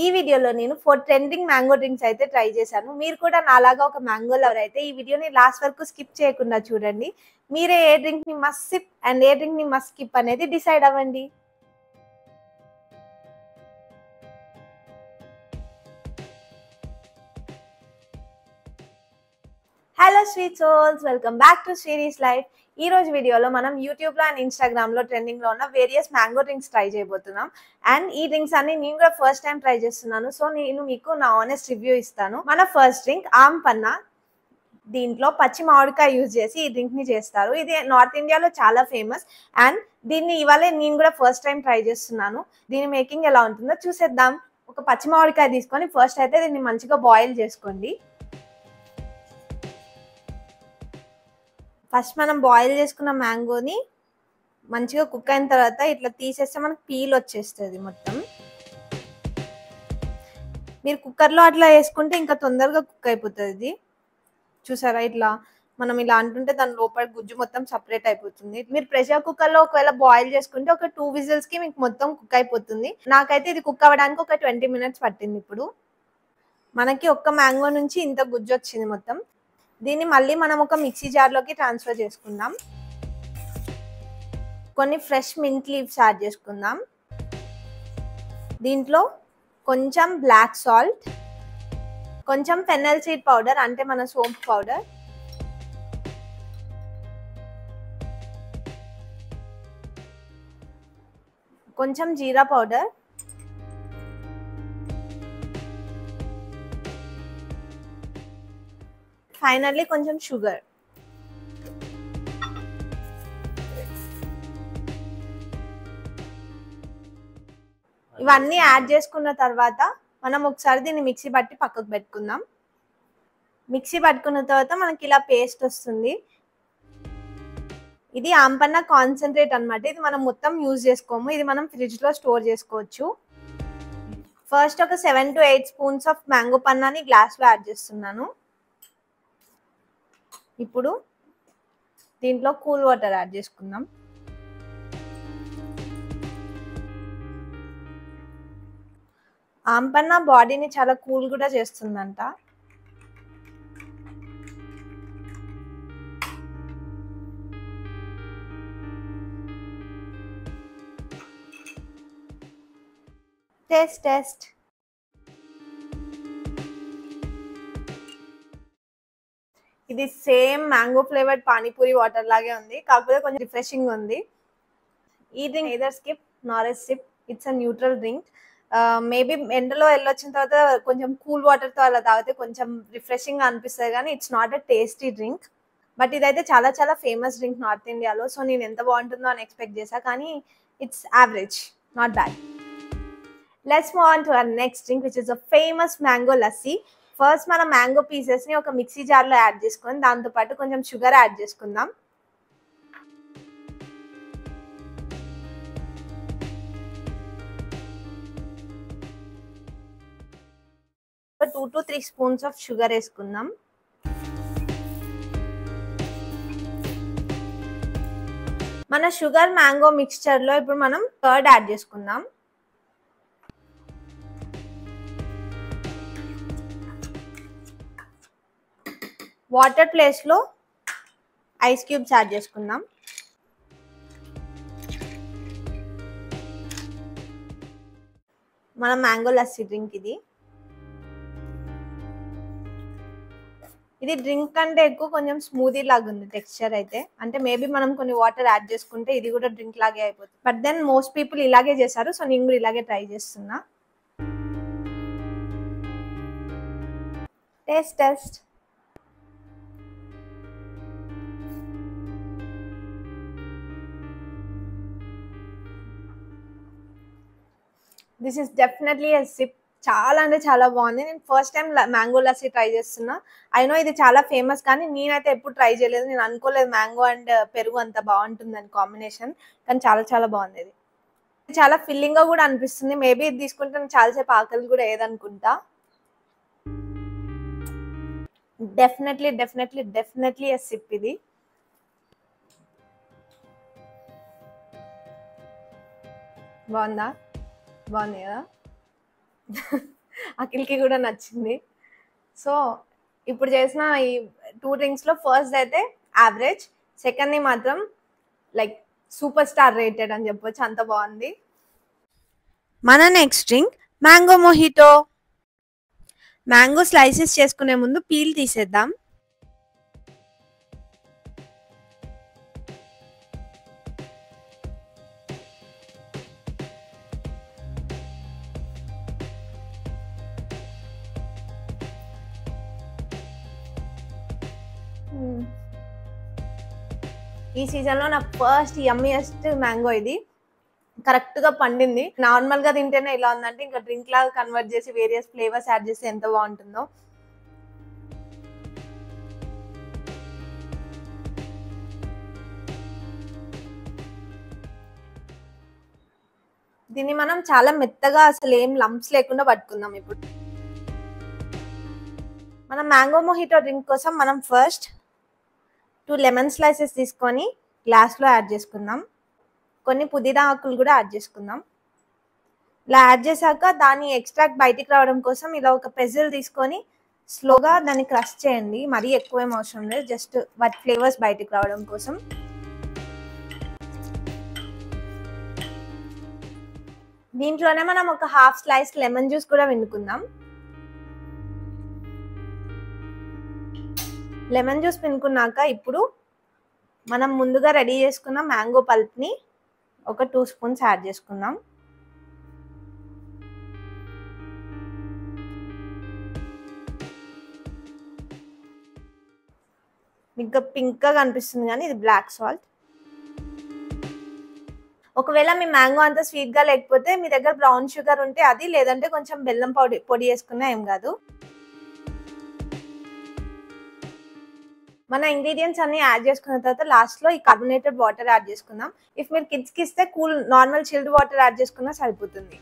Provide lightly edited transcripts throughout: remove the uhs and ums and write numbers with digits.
ఈ వీడియోలో నేను 4 ట్రెండింగ్ మ్యాంగో డ్రింక్స్ అయితే ట్రై చేశాను. మీరు కూడా నాలాగా ఒక మ్యాంగో లవర్ అయితే ఈ వీడియోని లాస్ట్ వరకు స్కిప్ చేయకుండా చూడండి. మీరే ఏ డ్రింక్‌ని మస్ట్ సిప్ అండ్ ఏ డ్రింక్‌ని మస్ట్ స్కిప్ అనేది డిసైడ్ అవ్వండి. Hello sweet souls, welcome back to Sri's life. ఈ రోజు వీడియోలో మనం యూట్యూబ్లో అండ్ ఇన్స్టాగ్రామ్లో ట్రెండింగ్లో ఉన్న వేరియస్ మ్యాంగో డ్రింక్స్ ట్రై చేయబోతున్నాం. అండ్ ఈ డ్రింక్స్ అన్ని నేను కూడా ఫస్ట్ టైం ట్రై చేస్తున్నాను. సో నేను మీకు నా ఆనెస్ట్ రివ్యూ ఇస్తాను. మన ఫస్ట్ డ్రింక్ ఆమ్ పన్నా. దీంట్లో పచ్చి మామిడికాయ యూజ్ చేసి ఈ డ్రింక్ ని చేస్తారు. ఇది నార్త్ ఇండియాలో చాలా ఫేమస్. అండ్ దీన్ని ఇవాళ నేను కూడా ఫస్ట్ టైం ట్రై చేస్తున్నాను. దీని మేకింగ్ ఎలా ఉంటుందో చూసేద్దాం. ఒక పచ్చి మామిడికాయ తీసుకొని ఫస్ట్ అయితే దీన్ని మంచిగా బాయిల్ చేసుకోండి. ఫస్ట్ మనం బాయిల్ చేసుకున్న మ్యాంగోని మంచిగా కుక్ అయిన తర్వాత ఇట్లా తీసేస్తే మనకు పీల్ వచ్చేస్తుంది మొత్తం. మీరు కుక్కర్లో అట్లా వేసుకుంటే ఇంకా తొందరగా కుక్ అయిపోతుంది. ఇది చూసారా, ఇట్లా మనం ఇలా అంటుంటే దాని లోపల గుజ్జు మొత్తం సపరేట్ అయిపోతుంది. మీరు ప్రెషర్ కుక్కర్లో ఒకవేళ బాయిల్ చేసుకుంటే ఒక 2 విజిల్స్ కి మీకు మొత్తం కుక్ అయిపోతుంది. నాకైతే ఇది కుక్ అవ్వడానికి ఒక 20 మినిట్స్ పట్టింది. ఇప్పుడు మనకి ఒక్క మ్యాంగో నుంచి ఇంత గుజ్జు వచ్చింది మొత్తం. దీన్ని మళ్ళీ మనం ఒక మిక్సీ జార్లోకి ట్రాన్స్ఫర్ చేసుకుందాం. కొన్ని ఫ్రెష్ మింట్ లీవ్స్ యాడ్ చేసుకుందాం. దీంట్లో కొంచెం బ్లాక్ సాల్ట్, కొంచెం ఫెన్నెల్ సీడ్ పౌడర్ అంటే మన సోంపు పౌడర్, కొంచెం జీరా పౌడర్, ఫైనల్లీ కొంచెం షుగర్. ఇవన్నీ యాడ్ చేసుకున్న తర్వాత మనం ఒకసారి దీన్ని మిక్సీ పట్టి పక్కకు పెట్టుకుందాం. మిక్సీ పట్టుకున్న తర్వాత మనకి ఇలా పేస్ట్ వస్తుంది. ఇది ఆంపన్న కాన్సన్ట్రేట్ అనమాట. ఇది మనం మొత్తం యూజ్ చేసుకోము. ఇది మనం ఫ్రిడ్జ్లో స్టోర్ చేసుకోవచ్చు. ఫస్ట్ ఒక 7 to 8 స్పూన్స్ ఆఫ్ మ్యాంగో పన్నాని గ్లాస్లో యాడ్ చేస్తున్నాను. ఇప్పుడు దీంట్లో కూల్ వాటర్ యాడ్ చేసుకుందాం. ఆంపన్న బాడీని చాలా కూల్ కూడా చేస్తుందంట. టేస్ట్ ఇది same mango flavoured panipuri water లాగే ఉంది, కాకపోతే కొంచెం రిఫ్రెషింగ్ ఉంది. ఈ drink either skip Nar a sip. It's a neutral drink. Maybe ఎండలో వెళ్ళొచ్చిన తర్వాత కొంచెం కూల్ వాటర్తో అలా తాగితే కొంచెం రిఫ్రెషింగ్ అనిపిస్తుంది, కానీ it's not a tasty drink. But ఇదైతే చాలా చాలా ఫేమస్ డ్రింక్ నార్త్ ఇండియాలో. సో నేను ఎంత బాగుంటుందో అని ఎక్స్పెక్ట్ చేశా, కానీ it's average, not bad. Let's move on to our next drink which is a famous mango lassi. First మనం మ్యాంగో పీసెస్ని ఒక మిక్సీ జార్లో యాడ్ చేసుకొని దాంతోపాటు కొంచెం షుగర్ యాడ్ చేసుకుందాం. 2 to 3 స్పూన్స్ ఆఫ్ షుగర్ వేసుకుందాం. మన షుగర్ మ్యాంగో మిక్స్చర్లో ఇప్పుడు మనం కర్డ్ యాడ్ చేసుకుందాం. వాటర్ ప్లేస్లో ఐస్ క్యూబ్స్ యాడ్ చేసుకుందాం. మన మ్యాంగో లస్సీ డ్రింక్ ఇది డ్రింక్ కంటే ఎక్కువ కొంచెం స్మూదీ లాగా ఉంది టెక్స్చర్ అయితే. అంటే మేబీ మనం కొన్ని వాటర్ యాడ్ చేసుకుంటే ఇది కూడా డ్రింక్ లాగే అయిపోతుంది. బట్ దెన్ మోస్ట్ పీపుల్ ఇలాగే చేశారు, సో నేను కూడా ఇలాగే ట్రై చేస్తున్నా. Taste this is definitely a sip. చాలా అంటే చాలా బాగుంది. నేను first time mango lassi try చేస్తున్నా. ఐ నో ఇది చాలా ఫేమస్, కానీ నేనైతే ఎప్పుడు ట్రై చేయలేదు. నేను అనుకోలేదు మ్యాంగో అండ్ పెరుగు అంత బాగుంటుందని కాంబినేషన్, కానీ చాలా చాలా బాగుంది. ఇది చాలా ఫిల్లింగ్గా కూడా అనిపిస్తుంది. మేబీ ఇది తీసుకుంటే నేను చాలాసేపు ఆకలి కూడా ఏదనుకుంటా. డెఫినెట్లీ ఎ సిప్ ఇది. బాగుందా? బాగుంది కదా? అఖిల్కి కూడా నచ్చింది. సో ఇప్పుడు చేసిన ఈ 2 డ్రింక్స్‌లో ఫస్ట్‌ది అయితే యావరేజ్, సెకండ్‌ది మాత్రం లైక్ సూపర్ స్టార్ రేటెడ్ అని చెప్పొచ్చు, అంత బాగుంది. మన next drink mango mojito. Mango slices చేసుకునే ముందు పీల్ తీసేద్దాం. ఈ సీజన్లో నా ఫస్ట్ యమ్మియెస్ట్ మ్యాంగో ఇది. కరెక్ట్గా పండింది. నార్మల్గా తింటేనే ఇలా ఉందంటే ఇంకా డ్రింక్ లాగా కన్వర్ట్ చేసి వేరియస్ ఫ్లేవర్స్ యాడ్ చేస్తే ఎంత బాగుంటుందో. దీన్ని మనం చాలా మెత్తగా అసలు ఏం లంప్స్ లేకుండా పట్టుకుందాం. ఇప్పుడు మనం మ్యాంగో మొహిటో డ్రింక్ కోసం మనం ఫస్ట్ 2 లెమన్ స్లైసెస్ తీసుకొని గ్లాస్లో యాడ్ చేసుకుందాం. కొన్ని పుదీనా ఆకులు కూడా యాడ్ చేసుకుందాం. ఇలా యాడ్ చేశాక దాని ఎక్స్ట్రాక్ట్ బయటికి రావడం కోసం ఇలా ఒక పెజిల్ తీసుకొని స్లోగా దాన్ని క్రష్ చేయండి. మరీ ఎక్కువేం అవసరం లేదు, జస్ట్ వాటి ఫ్లేవర్స్ బయటికి రావడం కోసం. దీంట్లోనే మనం ఒక హాఫ్ స్లైస్ లెమన్ జ్యూస్ కూడా పిండుకుందాం. లెమన్ జ్యూస్ పిండుకున్నాక ఇప్పుడు మనం ముందుగా రెడీ చేసుకున్న మ్యాంగో పల్ప్ని ఒక 2 స్పూన్స్ యాడ్ చేసుకుందాం. ఇంకా పింక్గా కనిపిస్తుంది కానీ ఇది బ్లాక్ సాల్ట్. ఒకవేళ మీ మ్యాంగో అంతా స్వీట్గా లేకపోతే మీ దగ్గర బ్రౌన్ షుగర్ ఉంటే అది, లేదంటే కొంచెం బెల్లం పొడి వేసుకున్నా ఏం కాదు. మన ఇంగ్రీడియంట్స్ అన్ని యాడ్ చేసుకున్న తర్వాత లాస్ట్లో ఈ కార్బోనేటెడ్ వాటర్ యాడ్ చేసుకుందాం. ఇఫ్ మీరు కిడ్స్కి ఇస్తే cool normal chilled water add చేసుకున్నా సరిపోతుంది.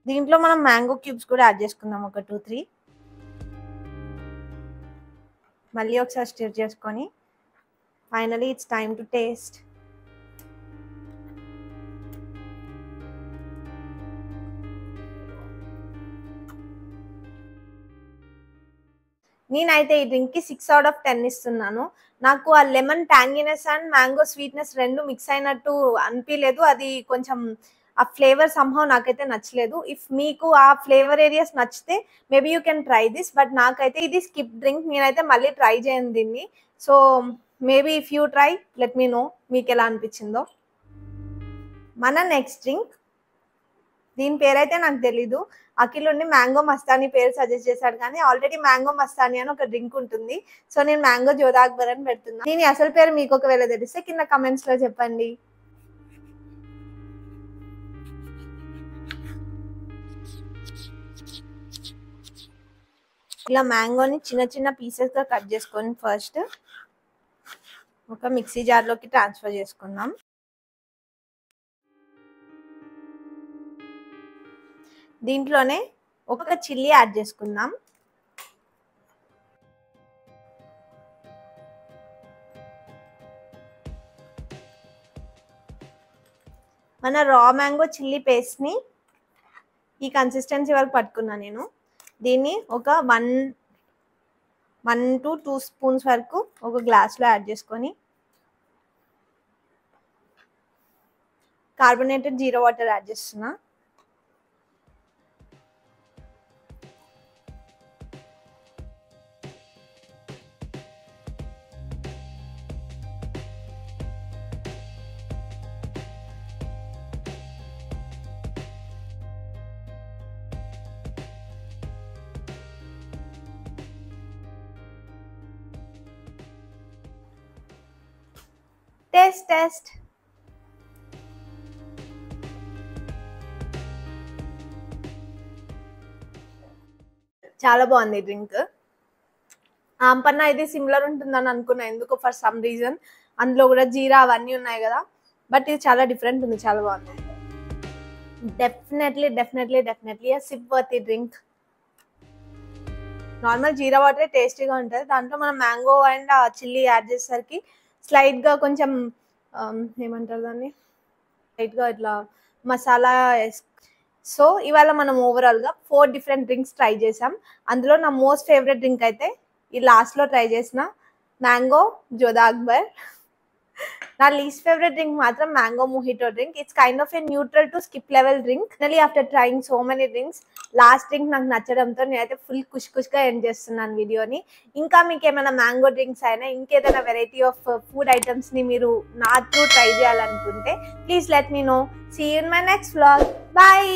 దీంట్లో మనం మ్యాంగో క్యూబ్స్ కూడా యాడ్ చేసుకుందాం, ఒక 2-3. మళ్ళీ ఒకసారి స్టిర్ చేసుకొని finally it's time to taste. నేనైతే ఈ డ్రింక్కి 6 out of 10 ఇస్తున్నాను. నాకు ఆ lemon tanginess and mango sweetness రెండు మిక్స్ అయినట్టు అనిపించలేదు. అది కొంచెం ఆ ఫ్లేవర్ సంహౌ నాకైతే నచ్చలేదు. ఇఫ్ మీకు ఆ ఫ్లేవర్ ఏరియాస్ నచ్చితే maybe you can try this, but నాకైతే ఇది స్కిప్ డ్రింక్. నేనైతే మళ్ళీ ట్రై చేయను దీన్ని. So maybe if you try let me know మీకు ఎలా అనిపించిందో. మన నెక్స్ట్ డ్రింక్, దీని పేరైతే నాకు తెలీదు. అఖిల్ ఉండి మ్యాంగో మస్తానీ పేరు సజెస్ట్ చేశాడు, కానీ ఆల్రెడీ మ్యాంగో మస్తానీ అని ఒక డ్రింక్ ఉంటుంది. సో నేను మ్యాంగో జోదా అక్బర్ అని పెడుతున్నా. దీని అసలు పేరు మీకు ఒకవేళ తెలిస్తే కింద కమెంట్స్ లో చెప్పండి. ఇలా మ్యాంగోని చిన్న చిన్న పీసెస్ గా కట్ చేసుకొని ఫస్ట్ ఒక మిక్సీ జార్లోకి ట్రాన్స్ఫర్ చేసుకుందాం. దీంట్లోనే ఒక చిల్లీ యాడ్ చేసుకుందాం. మన రా మ్యాంగో చిల్లీ పేస్ట్ని ఈ కన్సిస్టెన్సీ వరకు పట్టుకున్నా నేను. దీన్ని ఒక 1 to 2 స్పూన్స్ వరకు ఒక గ్లాస్లో యాడ్ చేసుకొని కార్బోనేటెడ్ జీరా వాటర్ యాడ్ చేస్తున్నా. టేస్ట్ చాలా బాగుంది డ్రింక్. ఆంపన్న ఇది సిమిలర్ ఉంటుందని అనుకున్నా ఎందుకు, ఫర్ సమ్ రీజన్. అందులో కూడా జీరా అవన్నీ ఉన్నాయి కదా, బట్ ఇది చాలా డిఫరెంట్ ఉంది, చాలా బాగుంది. Definitely a sip worthy drink. Normal jeera water టేస్టీగా ఉంటుంది. దాంట్లో మనం మ్యాంగో అండ్ చిల్లీ యాడ్ చేసేసరికి స్లైట్గా కొంచెం ఏమంటారు దాన్ని, లైట్గా ఇట్లా మసాలా. సో ఇవాళ మనం ఓవరాల్గా 4 డిఫరెంట్ డ్రింక్స్ ట్రై చేసాం. అందులో నా మోస్ట్ ఫేవరెట్ డ్రింక్ అయితే ఈ లాస్ట్లో ట్రై చేసిన మ్యాంగో జోదా అక్బర్. నా లీస్ట్ ఫేవరెట్ డ్రింక్ మాత్రం mango mojito drink. It's kind of a neutral to skip level drink. Finally after trying so many drinks last drink నాకు నచ్చడంతో నేనైతే ఫుల్ ఖుష్గా ఎండ్ చేస్తున్నాను వీడియోని. ఇంకా మీకు ఏమైనా మ్యాంగో డ్రింక్స్ అయినా ఇంకేదైనా వెరైటీ ఆఫ్ ఫుడ్ ఐటమ్స్ని మీరు నా త్రూ ట్రై చేయాలనుకుంటే please let me know. See you in my next vlog. Bye.